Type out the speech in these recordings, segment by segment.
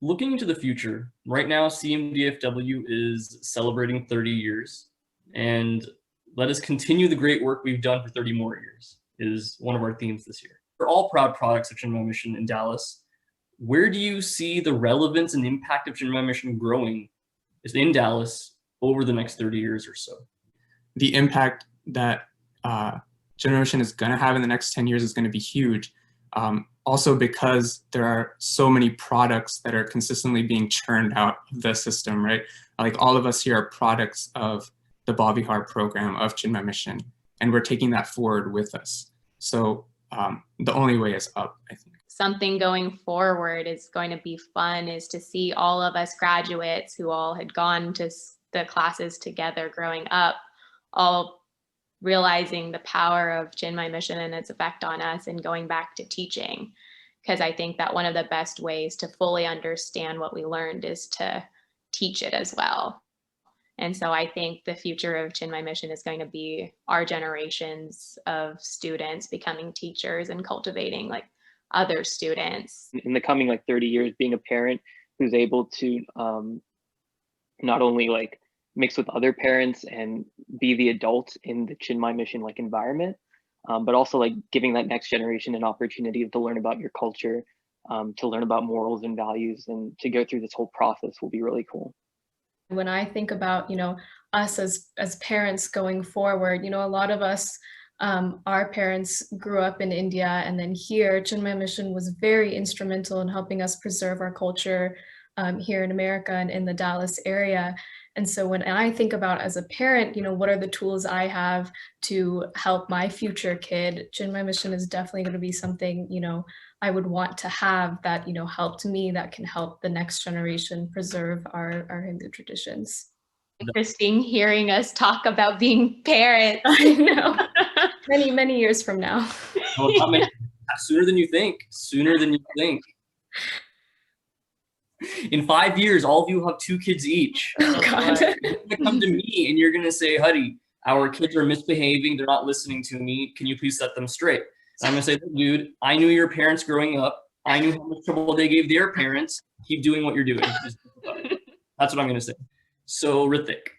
Looking into the future, right now CMDFW is celebrating 30 years, and let us continue the great work we've done for 30 more years is one of our themes this year. We're all proud products of Chinmaya Mission in Dallas. Where do you see the relevance and impact of Chinmaya Mission growing in Dallas over the next 30 years or so? The impact that Chinmaya Mission is going to have in the next 10 years is going to be huge. Also because there are so many products that are consistently being churned out of the system, right? Like all of us here are products of the Balavihar program of Chinmaya Mission, and we're taking that forward with us. So the only way is up, I think. Something going forward is going to be fun is to see all of us graduates who all had gone to the classes together growing up, all realizing the power of Chinmaya Mission and its effect on us and going back to teaching. Because I think that one of the best ways to fully understand what we learned is to teach it as well. And so I think the future of Chinmaya Mission is going to be our generations of students becoming teachers and cultivating like other students. In the coming 30 years, being a parent who's able to not only mix with other parents and be the adult in the Chinmaya Mission environment, but also giving that next generation an opportunity to learn about your culture, to learn about morals and values, and to go through this whole process will be really cool. When I think about, us as parents going forward, a lot of us, our parents grew up in India, and then here, Chinmaya Mission was very instrumental in helping us preserve our culture here in America and in the Dallas area. And so when I think about as a parent, what are the tools I have to help my future kid, Chinmaya Mission is definitely going to be something, I would want to have that, helped me, that can help the next generation preserve our Hindu traditions. Interesting hearing us talk about being parents. I know. Many, many years from now. Well, sooner than you think. Sooner than you think. In 5 years, all of you have 2 kids each. Oh, God. You're gonna come to me and you're gonna say, Huddy, our kids are misbehaving. They're not listening to me. Can you please set them straight? And I'm gonna say, dude, I knew your parents growing up. I knew how much trouble they gave their parents. Keep doing what you're doing. That's what I'm gonna say. So Rithik,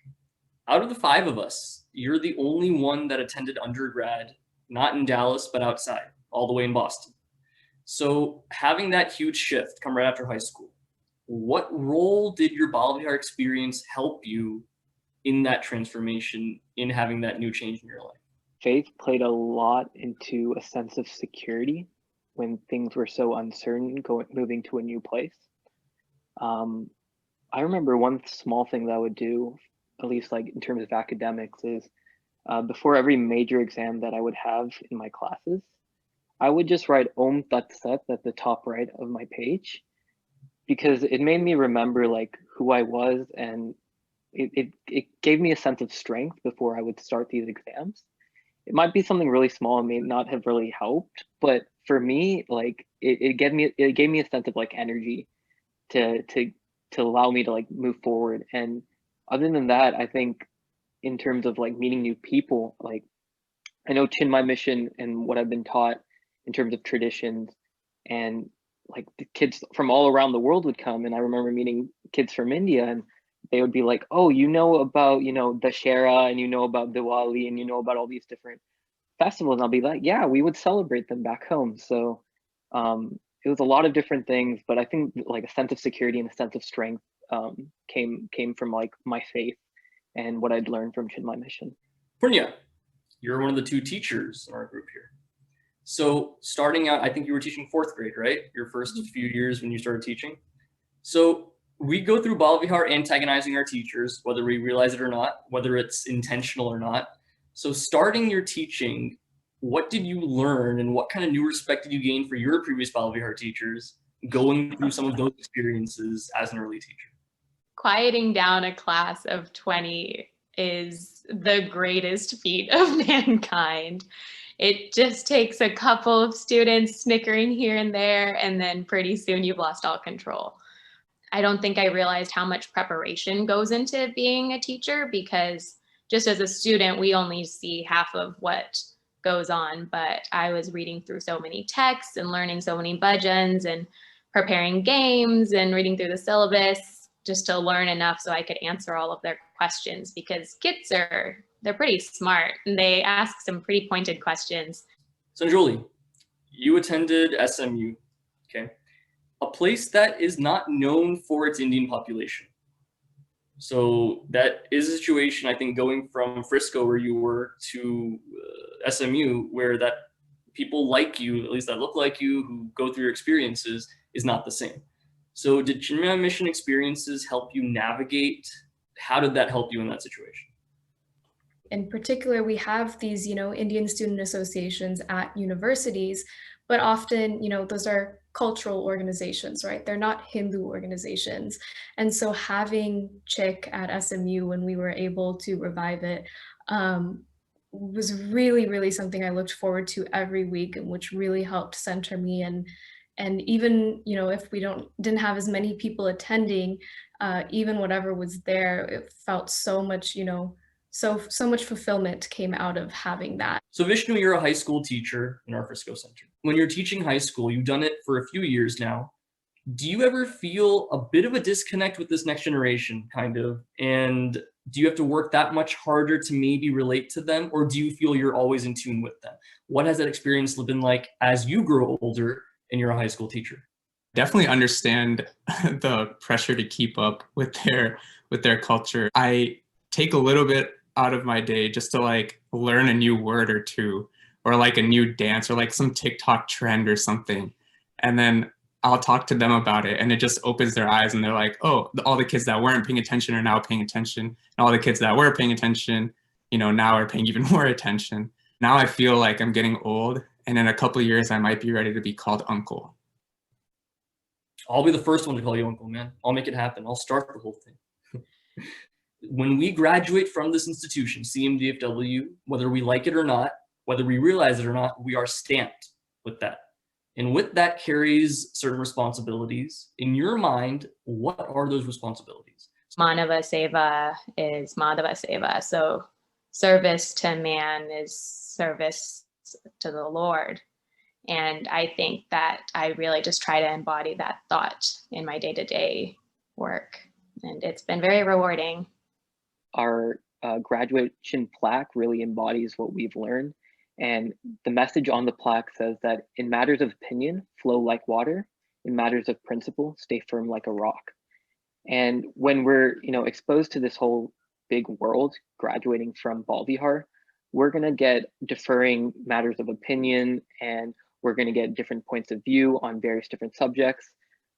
out of the 5 of us, you're the only one that attended undergrad, not in Dallas, but outside, all the way in Boston. So having that huge shift come right after high school, what role did your Balavihar experience help you in that transformation, in having that new change in your life? Faith played a lot into a sense of security when things were so uncertain, moving to a new place. I remember one small thing that I would do, at least in terms of academics, is before every major exam that I would have in my classes, I would just write Om Tat Sat at the top right of my page, because it made me remember who I was, and it gave me a sense of strength before I would start these exams. It might be something really small and may not have really helped, but for me, it gave me a sense of energy to allow me to move forward. And other than that, I think in terms of meeting new people, I know Chinmaya Mission and what I've been taught in terms of traditions, and the kids from all around the world would come, and I remember meeting kids from India, and they would be like, oh, about Dashera, and about Diwali, and about all these different festivals. And I'll be like, yeah, we would celebrate them back home. So it was a lot of different things, but I think a sense of security and a sense of strength came from my faith and what I'd learned from Chinmaya Mission. Punya, you're one of the 2 teachers in our group here. So starting out, I think you were teaching 4th grade, right? Your first few years when you started teaching. So we go through Balavihar antagonizing our teachers, whether we realize it or not, whether it's intentional or not. So starting your teaching, what did you learn, and what kind of new respect did you gain for your previous Balavihar teachers going through some of those experiences as an early teacher? Quieting down a class of 20 is the greatest feat of mankind. It just takes a couple of students snickering here and there, and then pretty soon you've lost all control. I don't think I realized how much preparation goes into being a teacher, because just as a student, we only see half of what goes on, but I was reading through so many texts and learning so many bhajans and preparing games and reading through the syllabus just to learn enough so I could answer all of their questions, because kids they're pretty smart and they ask some pretty pointed questions. So Julie, you attended SMU, okay? A place that is not known for its Indian population. So that is a situation, I think, going from Frisco, where you were, to SMU, where that people like you, at least that look like you, who go through your experiences, is not the same. So did Chinmaya Mission experiences help you navigate? How did that help you in that situation? In particular, we have these, Indian student associations at universities, but often, those are cultural organizations, right? They're not Hindu organizations. And so having CHIC at SMU, when we were able to revive it, was really, really something I looked forward to every week, and which really helped center me. And even, if we didn't have as many people attending, even whatever was there, it felt so much, so much fulfillment came out of having that. So Vishnu, you're a high school teacher in our Frisco Center. When you're teaching high school, you've done it for a few years now. Do you ever feel a bit of a disconnect with this next generation, kind of? And do you have to work that much harder to maybe relate to them? Or do you feel you're always in tune with them? What has that experience been like as you grow older and you're a high school teacher? Definitely understand the pressure to keep up with their culture. I take a little bit out of my day just to like learn a new word or two, or like a new dance, or like some TikTok trend or something. And then I'll talk to them about it, and it just opens their eyes, and they're like, oh, all the kids that weren't paying attention are now paying attention. And all the kids that were paying attention, now are paying even more attention. Now I feel like I'm getting old, and in a couple of years, I might be ready to be called uncle. I'll be the first one to call you uncle, man. I'll make it happen. I'll start the whole thing. When we graduate from this institution, CMDFW, whether we like it or not, whether we realize it or not, we are stamped with that. And with that carries certain responsibilities. In your mind, what are those responsibilities? Manava Seva is Madhava Seva. So service to man is service to the Lord. And I think that I really just try to embody that thought in my day-to-day work. And it's been very rewarding. Our graduation plaque really embodies what we've learned. And the message on the plaque says that in matters of opinion, flow like water. In matters of principle, stay firm like a rock. And when we're, exposed to this whole big world, graduating from Balavihar, we're going to get differing matters of opinion, and we're going to get different points of view on various different subjects.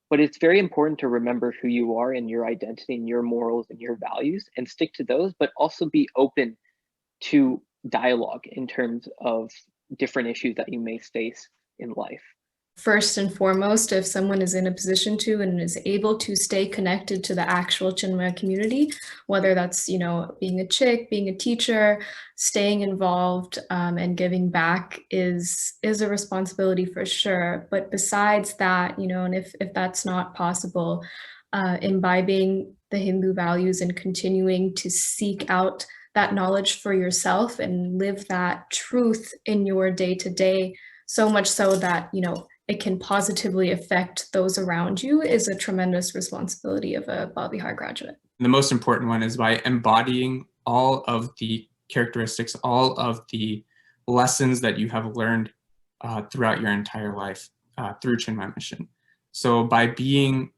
But it's very important to remember who you are and your identity and your morals and your values, and stick to those, but also be open to dialogue in terms of different issues that you may face in life. First and foremost, if someone is in a position to and is able to stay connected to the actual Chinmaya community, whether that's, being a CHIC, being a teacher, staying involved and giving back is a responsibility for sure. But besides that, and if that's not possible, imbibing the Hindu values and continuing to seek out that knowledge for yourself and live that truth in your day-to-day, so much so that, it can positively affect those around you, is a tremendous responsibility of a Balavihar graduate. The most important one is by embodying all of the characteristics, all of the lessons that you have learned throughout your entire life through Chinmaya Mission. So by being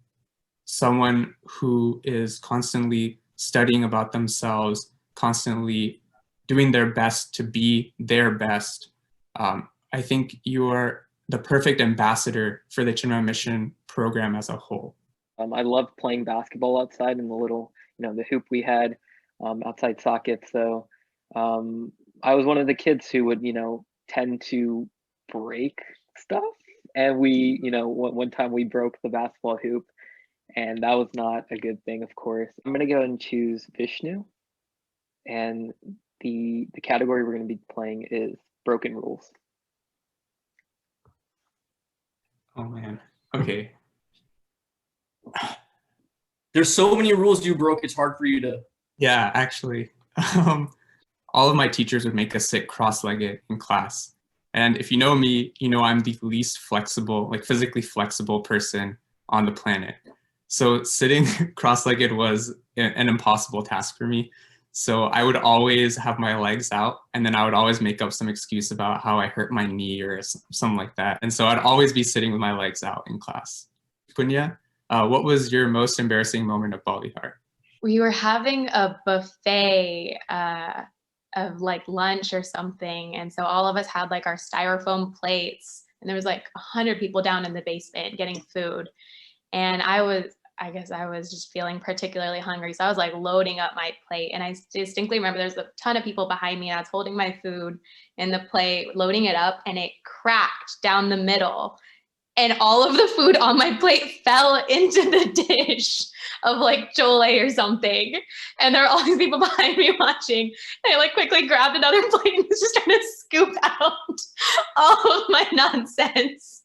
someone who is constantly studying about themselves, constantly doing their best to be their best, I think you're the perfect ambassador for the Chinmaya Mission program as a whole. I loved playing basketball outside in the little, the hoop we had outside socket. So I was one of the kids who would, tend to break stuff. And we, one time we broke the basketball hoop, and that was not a good thing, of course. I'm going to go and choose Vishnu. And the category we're going to be playing is broken rules. Oh man, okay. There's so many rules you broke, it's hard for you to... Yeah, actually. All of my teachers would make us sit cross-legged in class. And if you know me, I'm the least flexible, like physically flexible person on the planet. So sitting cross-legged was an impossible task for me. So I would always have my legs out, and then I would always make up some excuse about how I hurt my knee or something like that. And so I'd always be sitting with my legs out in class. Punya, what was your most embarrassing moment of Balavihar? We were having a buffet of like lunch or something. And so all of us had like our styrofoam plates, and there was like 100 people down in the basement getting food. And I guess I was just feeling particularly hungry. So I was like loading up my plate. And I distinctly remember there's a ton of people behind me, and I was holding my food in the plate, loading it up, and it cracked down the middle. And all of the food on my plate fell into the dish of like chole or something. And there were all these people behind me watching. And I like quickly grabbed another plate and was just trying to scoop out all of my nonsense.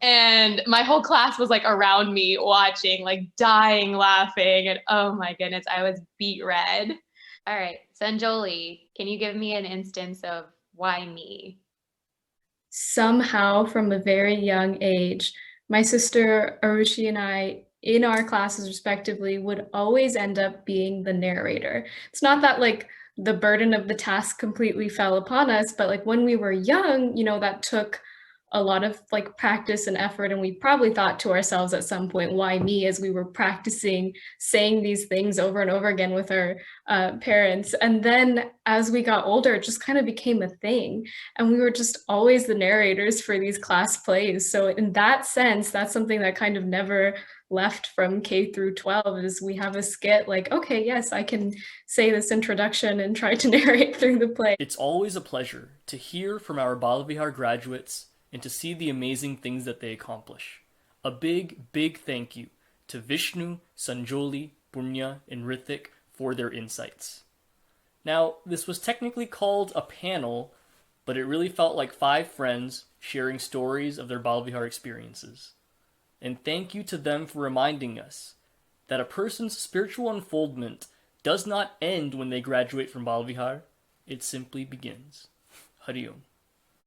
And my whole class was like around me watching, like dying laughing. And oh my goodness, I was beet red. All right, Sanjoli, can you give me an instance of why me? Somehow from a very young age, my sister Arushi and I, in our classes respectively, would always end up being the narrator. It's not that like the burden of the task completely fell upon us, but like when we were young, that took a lot of like practice and effort, and we probably thought to ourselves at some point, why me, as we were practicing saying these things over and over again with our parents. And then as we got older, it just kind of became a thing, and we were just always the narrators for these class plays. So in that sense, that's something that kind of never left from K through 12, is we have a skit like, okay, yes, I can say this introduction and try to narrate through the play. It's always a pleasure to hear from our Balavihar graduates and to see the amazing things that they accomplish. A big, big thank you to Vishnu, Sanjoli, Punya, and Rithik for their insights. Now, this was technically called a panel, but it really felt like 5 friends sharing stories of their Balavihar experiences. And thank you to them for reminding us that a person's spiritual unfoldment does not end when they graduate from Balavihar, it simply begins. Hari Om.